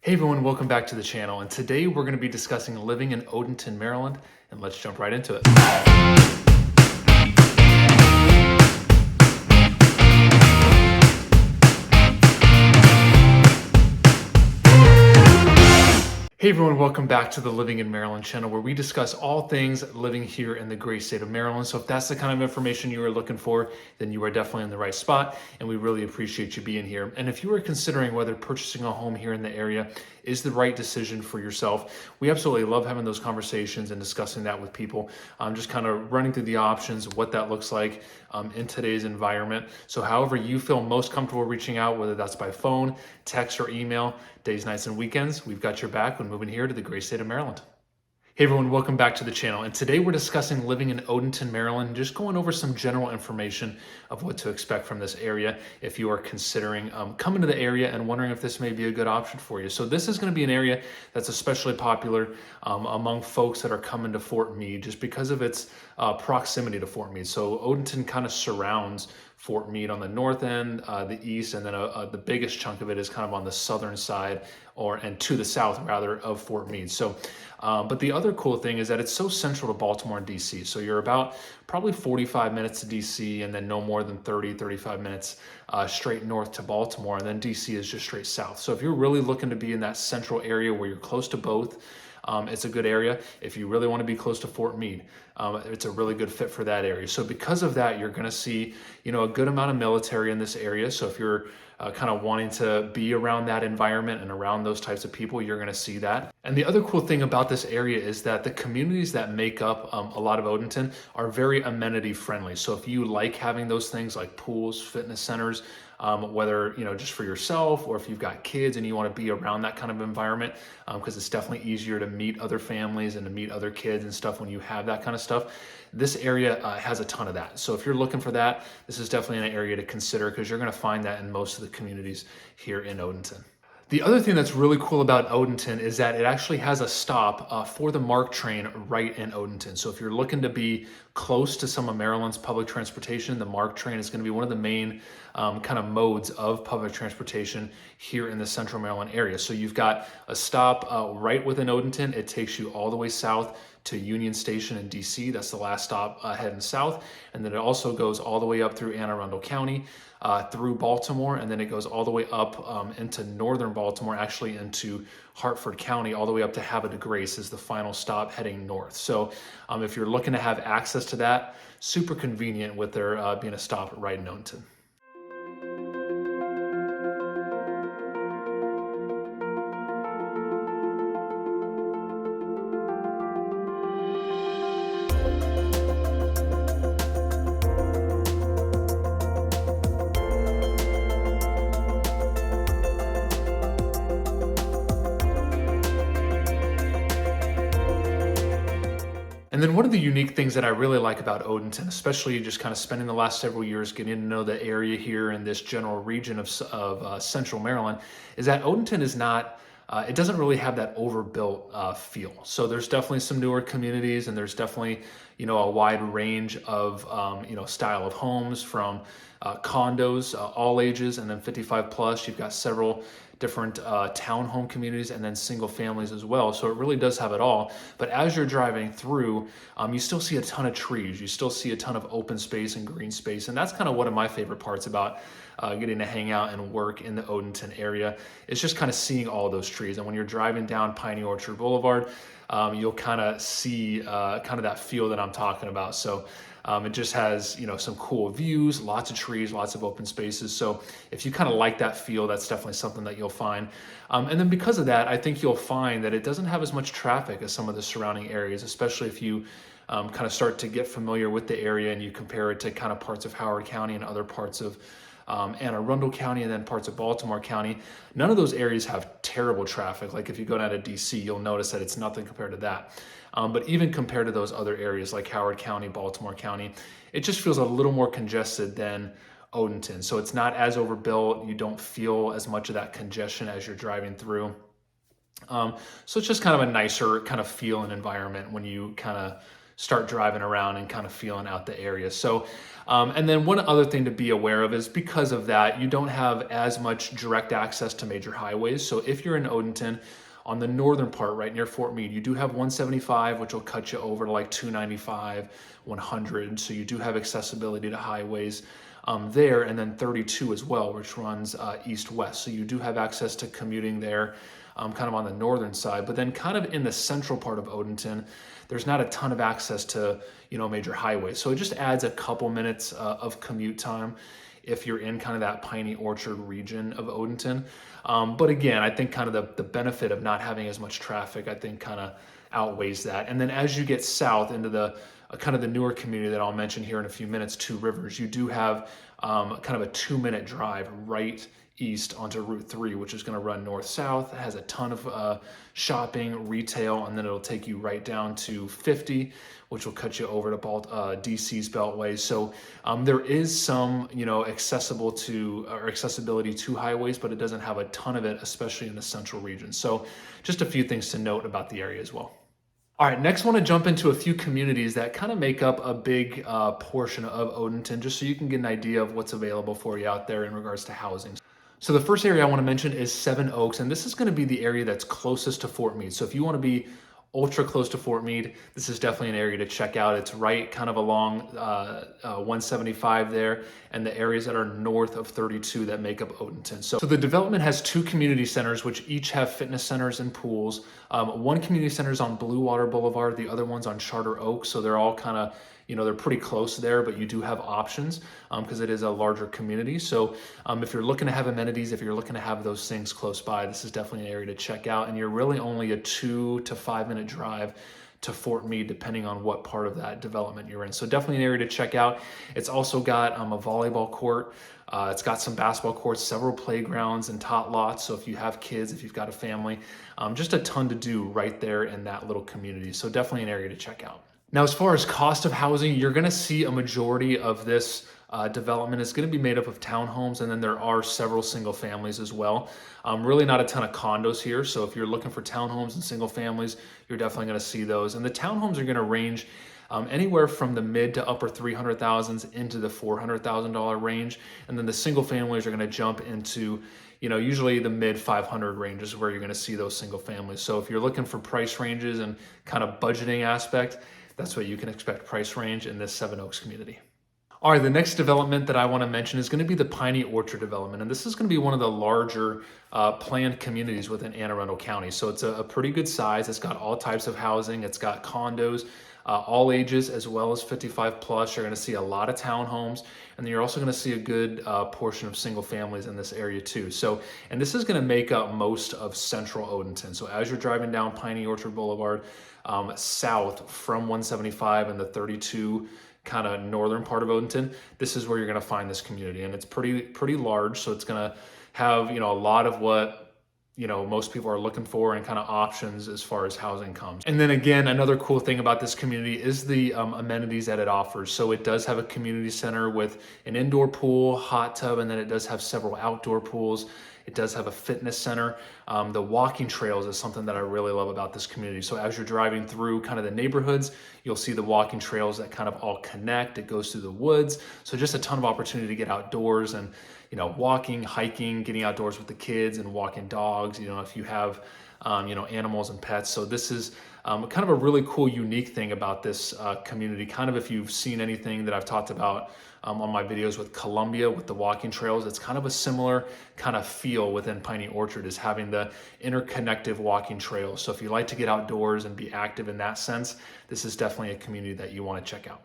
Hey everyone, welcome back to the channel. And today we're going to be discussing living in Odenton, Maryland, and let's jump right into it. Hey everyone, welcome back to the Living in Maryland channel where we discuss all things living here in the great state of Maryland. So if that's the kind of information you are looking for, then you are definitely in the right spot and we really appreciate you being here. And if you are considering whether purchasing a home here in the area is the right decision for yourself, we absolutely love having those conversations and discussing that with people. Just kind of running through the options, what that looks like in today's environment. So however you feel most comfortable reaching out, whether that's by phone, text, or email, days, nights, and weekends, we've got your back when moving here to the great state of Maryland. Hey everyone, welcome back to the channel. And today we're discussing living in Odenton, Maryland, just going over some general information of what to expect from this area if you are considering coming to the area and wondering if this may be a good option for you. So this is going to be an area that's especially popular among folks that are coming to Fort Meade just because of its proximity to Fort Meade. So Odenton kind of surrounds Fort Meade on the north end, the east, and then the biggest chunk of it is kind of on the southern side and to the south rather of Fort Meade. So but the other cool thing is that it's so central to Baltimore and DC. So you're about probably 45 minutes to DC and then no more than 35 minutes straight north to Baltimore. And then DC is just straight south. So if you're really looking to be in that central area where you're close to both, it's a good area. If you really want to be close to Fort Meade, it's a really good fit for that area. So because of that, you're going to see, a good amount of military in this area. So if you're kind of wanting to be around that environment and around those types of people, you're going to see that. And the other cool thing about this area is that the communities that make up a lot of Odenton are very amenity friendly. So if you like having those things like pools, fitness centers, whether, just for yourself or if you've got kids and you want to be around that kind of environment, because it's definitely easier to meet other families and to meet other kids and stuff when you have that kind of stuff. This area has a ton of that. So if you're looking for that, this is definitely an area to consider because you're going to find that in most of the communities here in Odenton. The other thing that's really cool about Odenton is that it actually has a stop for the MARC train right in Odenton. So if you're looking to be close to some of Maryland's public transportation, the MARC train is going to be one of the main kind of modes of public transportation here in the central Maryland area. So you've got a stop right within Odenton. It takes you all the way south to Union Station in DC. That's the last stop heading south. And then it also goes all the way up through Anne Arundel County, through Baltimore, and then it goes all the way up into northern Baltimore, actually into Hartford County, all the way up to Havre de Grace is the final stop heading north. So if you're looking to have access to that, super convenient with there being a stop right in Odenton. And then one of the unique things that I really like about Odenton, especially just kind of spending the last several years getting to know the area here in this general region of central Maryland, is that Odenton is not, it doesn't really have that overbuilt feel. So there's definitely some newer communities and there's definitely, a wide range of, style of homes from condos, all ages, and then 55 plus. You've got several different townhome communities and then single families as well. So it really does have it all. But as you're driving through, you still see a ton of trees. You still see a ton of open space and green space. And that's kind of one of my favorite parts about getting to hang out and work in the Odenton area. It's just kind of seeing all those trees. And when you're driving down Piney Orchard Boulevard, you'll kind of see kind of that feel that I'm talking about. So it just has, some cool views, lots of trees, lots of open spaces. So if you kind of like that feel, that's definitely something that you'll find. And then because of that, I think you'll find that it doesn't have as much traffic as some of the surrounding areas, especially if you kind of start to get familiar with the area and you compare it to kind of parts of Howard County and other parts of Anne Arundel County and then parts of Baltimore County. None of those areas have terrible traffic. Like if you go down to DC, you'll notice that it's nothing compared to that. But even compared to those other areas like Howard County, Baltimore County, it just feels a little more congested than Odenton. So it's not as overbuilt. You don't feel as much of that congestion as you're driving through. So it's just kind of a nicer kind of feel and environment when you kind of start driving around and kind of feeling out the area. So, and then one other thing to be aware of is because of that, you don't have as much direct access to major highways. So if you're in Odenton, on the northern part, right near Fort Meade, you do have 175, which will cut you over to like 295, 100. So you do have accessibility to highways there, and then 32 as well, which runs east-west. So you do have access to commuting there, kind of on the northern side. But then kind of in the central part of Odenton, there's not a ton of access to, major highways. So it just adds a couple minutes of commute time if you're in kind of that Piney Orchard region of Odenton. But again, I think kind of the benefit of not having as much traffic, I think kind of outweighs that. And then as you get south into the kind of the newer community that I'll mention here in a few minutes, Two Rivers, you do have kind of a 2-minute drive right east onto Route 3, which is going to run north-south. It has a ton of shopping, retail, and then it'll take you right down to 50, which will cut you over to DC's Beltway. So there is some, accessibility to highways, but it doesn't have a ton of it, especially in the central region. So just a few things to note about the area as well. All right, next I want to jump into a few communities that kind of make up a big portion of Odenton, just so you can get an idea of what's available for you out there in regards to housing. So the first area I want to mention is Seven Oaks, and this is going to be the area that's closest to Fort Meade. So if you want to be ultra close to Fort Meade, this is definitely an area to check out. It's right kind of along 175 there, and the areas that are north of 32 that make up Odenton. So the development has 2 community centers, which each have fitness centers and pools. One community center is on Blue Water Boulevard, the other one's on Charter Oak, so they're all kind of, they're pretty close there, but you do have options because it is a larger community. So if you're looking to have amenities, if you're looking to have those things close by, this is definitely an area to check out. And you're really only a 2 to 5 minute drive to Fort Meade, depending on what part of that development you're in. So definitely an area to check out. It's also got a volleyball court. It's got some basketball courts, several playgrounds and tot lots. So if you have kids, if you've got a family, just a ton to do right there in that little community. So definitely an area to check out. Now, as far as cost of housing, you're going to see a majority of this development is going to be made up of townhomes, and then there are several single families as well. Really not a ton of condos here, so if you're looking for townhomes and single families, you're definitely going to see those. And the townhomes are going to range anywhere from the mid to upper 300,000s into the $400,000 range, and then the single families are going to jump into usually the mid 500 ranges where you're going to see those single families. So if you're looking for price ranges and kind of budgeting aspect, that's what you can expect price range in this Seven Oaks community. All right, the next development that I want to mention is going to be the Piney Orchard development. And this is going to be one of the larger planned communities within Anne Arundel County. So it's a pretty good size. It's got all types of housing. It's got condos, all ages, as well as 55 plus. You're going to see a lot of townhomes, and then you're also going to see a good portion of single families in this area too. So, and this is going to make up most of central Odenton. So as you're driving down Piney Orchard Boulevard, south from 175 and the 32 kind of northern part of Odenton, this is where you're going to find this community, and it's pretty large. So it's going to have a lot of what most people are looking for and kind of options as far as housing comes. And then again, another cool thing about this community is the amenities that it offers. So it does have a community center with an indoor pool, hot tub, and then it does have several outdoor pools. It does have a fitness center. The walking trails is something that I really love about this community. So as you're driving through kind of the neighborhoods, you'll see the walking trails that kind of all connect. It goes through the woods. So just a ton of opportunity to get outdoors and, walking, hiking, getting outdoors with the kids and walking dogs, if you have, animals and pets. So this is kind of a really cool, unique thing about this community. Kind of if you've seen anything that I've talked about on my videos with Columbia, with the walking trails, it's kind of a similar kind of feel within Piney Orchard, is having the interconnective walking trails. So if you like to get outdoors and be active in that sense, this is definitely a community that you want to check out.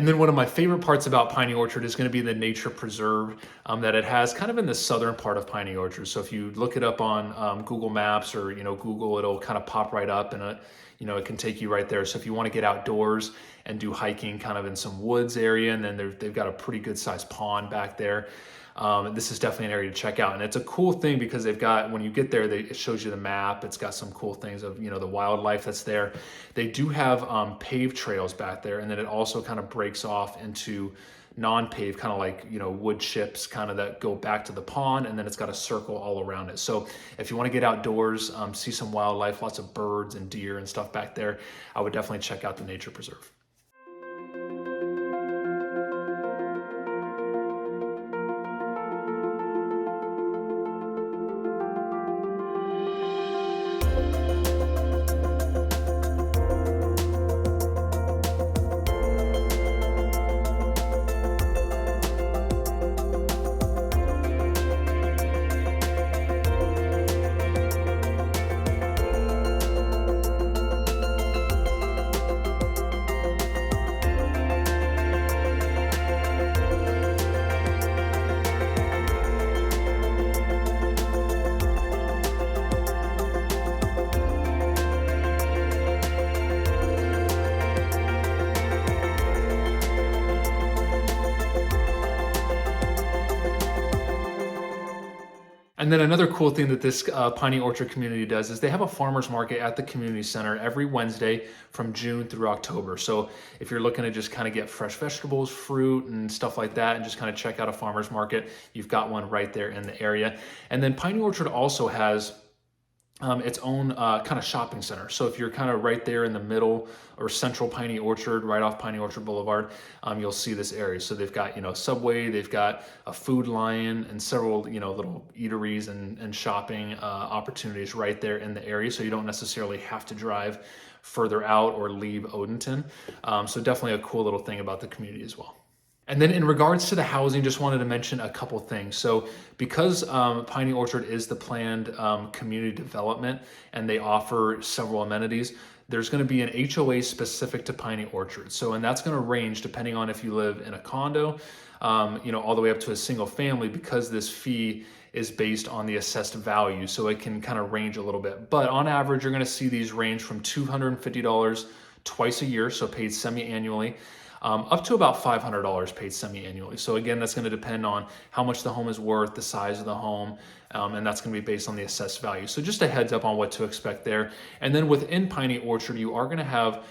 And then one of my favorite parts about Piney Orchard is going to be the nature preserve that it has kind of in the southern part of Piney Orchard. So if you look it up on Google Maps or, Google, it'll kind of pop right up and it can take you right there. So if you want to get outdoors and do hiking kind of in some woods area, and then they've got a pretty good sized pond back there. This is definitely an area to check out. And it's a cool thing because they've got, when you get there, it shows you the map. It's got some cool things of, the wildlife that's there. They do have paved trails back there. And then it also kind of breaks off into non-paved, kind of like, wood chips kind of that go back to the pond. And then it's got a circle all around it. So if you want to get outdoors, see some wildlife, lots of birds and deer and stuff back there, I would definitely check out the nature preserve. And then another cool thing that this Piney Orchard community does is they have a farmer's market at the community center every Wednesday from June through October. So if you're looking to just kind of get fresh vegetables, fruit, and stuff like that, and just kind of check out a farmer's market, you've got one right there in the area. And then Piney Orchard also has its own kind of shopping center. So if you're kind of right there in the middle or central Piney Orchard, right off Piney Orchard Boulevard, you'll see this area. So they've got, Subway, they've got a Food Lion and several, little eateries and shopping opportunities right there in the area. So you don't necessarily have to drive further out or leave Odenton. So definitely a cool little thing about the community as well. And then in regards to the housing, just wanted to mention a couple things. So because Piney Orchard is the planned community development and they offer several amenities, there's going to be an HOA specific to Piney Orchard. So, and that's going to range depending on if you live in a condo, all the way up to a single family, because this fee is based on the assessed value. So it can kind of range a little bit. But on average, you're going to see these range from $250 twice a year, so paid semi-annually, up to about $500 paid semi-annually. So again, that's going to depend on how much the home is worth, the size of the home, and that's going to be based on the assessed value. So just a heads up on what to expect there. And then within Piney Orchard, you are going to have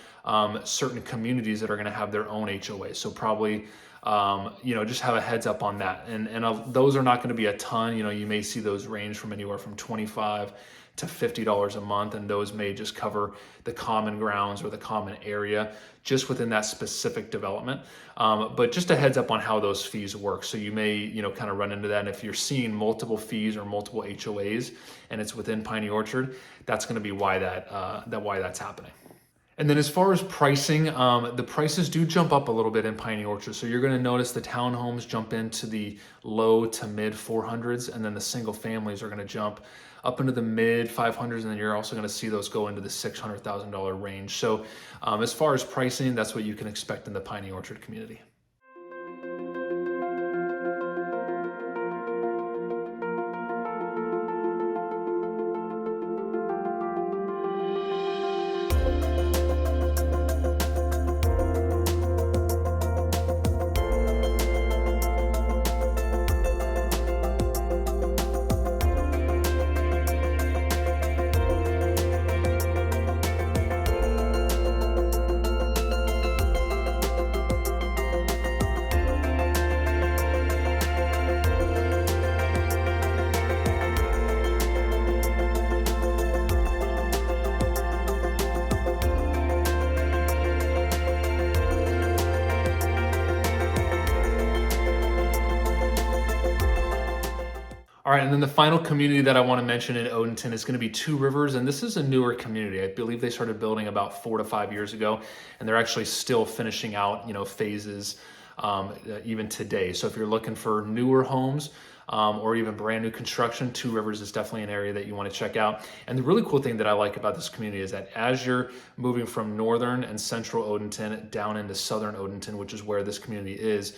certain communities that are going to have their own HOA. So probably, just have a heads up on that. And those are not going to be a ton. You may see those range from anywhere from $25 to $50 a month, and those may just cover the common grounds or the common area just within that specific development. But just a heads up on how those fees work. So you may, kind of run into that. And if you're seeing multiple fees or multiple HOAs and it's within Piney Orchard, that's going to be why that's happening. And then as far as pricing, the prices do jump up a little bit in Piney Orchard. So you're going to notice the townhomes jump into the low to mid 400s, and then the single families are going to jump up into the mid 500s, and then you're also going to see those go into the $600,000 range. So as far as pricing, that's what you can expect in the Piney Orchard community. All right, and then the final community that I want to mention in Odenton is going to be Two Rivers, and this is a newer community. I believe they started building about 4 to 5 years ago, and they're actually still finishing out, phases even today. So if you're looking for newer homes, or even brand new construction, Two Rivers is definitely an area that you want to check out. And the really cool thing that I like about this community is that as you're moving from northern and central Odenton down into southern Odenton, which is where this community is,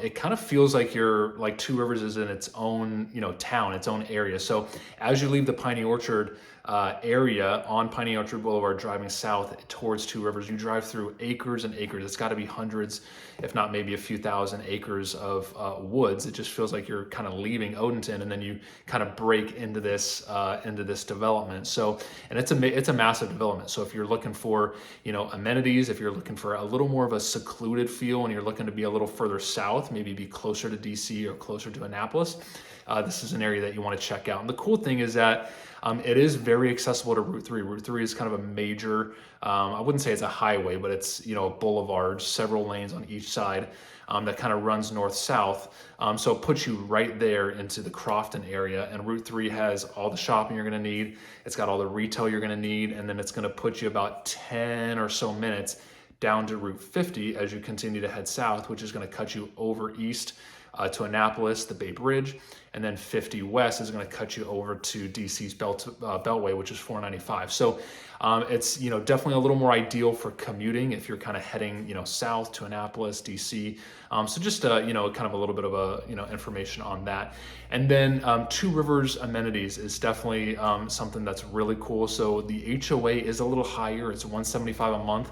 it kind of feels like Two Rivers is in its own, town, its own area. So as you leave the Piney Orchard area on Piney Orchard Boulevard, driving south towards Two Rivers, you drive through acres and acres. It's got to be hundreds, if not maybe a few thousand acres of woods. It just feels like you're kind of leaving Odenton, and then you kind of break into this development. So, and it's a massive development. So if you're looking for amenities, if you're looking for a little more of a secluded feel, and you're looking to be a little further south, maybe be closer to DC or closer to Annapolis, this is an area that you want to check out. And the cool thing is that it is very accessible to Route 3. Route 3 is kind of a major, I wouldn't say it's a highway, but it's, a boulevard, several lanes on each side that kind of runs north-south. So it puts you right there into the Crofton area. And Route 3 has all the shopping you're going to need. It's got all the retail you're going to need. And then it's going to put you about 10 or so minutes down to Route 50 as you continue to head south, which is going to cut you over east to Annapolis, the Bay Bridge, and then 50 west is going to cut you over to DC's Beltway, which is 495. So it's definitely a little more ideal for commuting if you're kind of heading south to Annapolis, DC. So just kind of a little bit of a information on that. And then Two Rivers amenities is definitely something that's really cool. So the HOA is a little higher; it's $175 a month,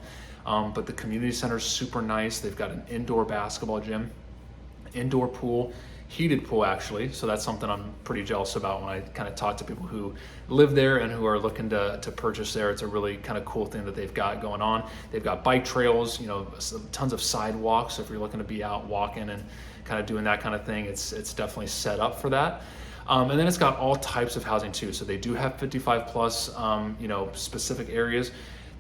but the community center is super nice. They've got an indoor basketball gym, indoor pool, heated pool actually. So that's something I'm pretty jealous about when I kind of talk to people who live there and who are looking to purchase there. It's a really kind of cool thing that they've got going on. They've got bike trails, tons of sidewalks. So if you're looking to be out walking and kind of doing that kind of thing, it's definitely set up for that. And then it's got all types of housing too. So they do have 55 plus, specific areas.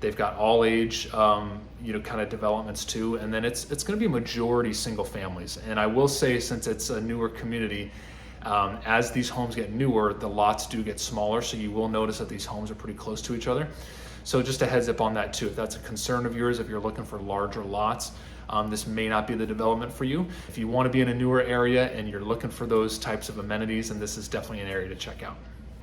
They've got all age, kind of developments too. And then it's going to be majority single families. And I will say, since it's a newer community, as these homes get newer, the lots do get smaller. So you will notice that these homes are pretty close to each other. So just a heads up on that too. If that's a concern of yours, if you're looking for larger lots, this may not be the development for you. If you want to be in a newer area and you're looking for those types of amenities, then this is definitely an area to check out.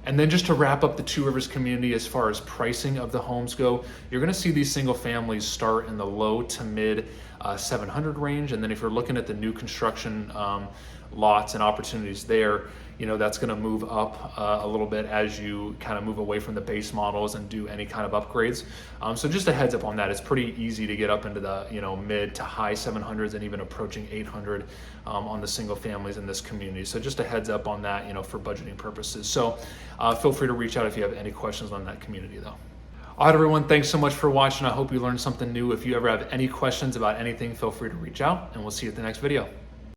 And then just to wrap up the Two Rivers community, as far as pricing of the homes go, you're going to see these single families start in the low to mid 700 range. And then if you're looking at the new construction lots and opportunities there, that's going to move up a little bit as you kind of move away from the base models and do any kind of upgrades. So just a heads up on that. It's pretty easy to get up into the mid to high 700s and even approaching 800 on the single families in this community. So just a heads up on that, for budgeting purposes. So feel free to reach out if you have any questions on that community though. All right, everyone, thanks so much for watching. I hope you learned something new. If you ever have any questions about anything, feel free to reach out, and we'll see you at the next video.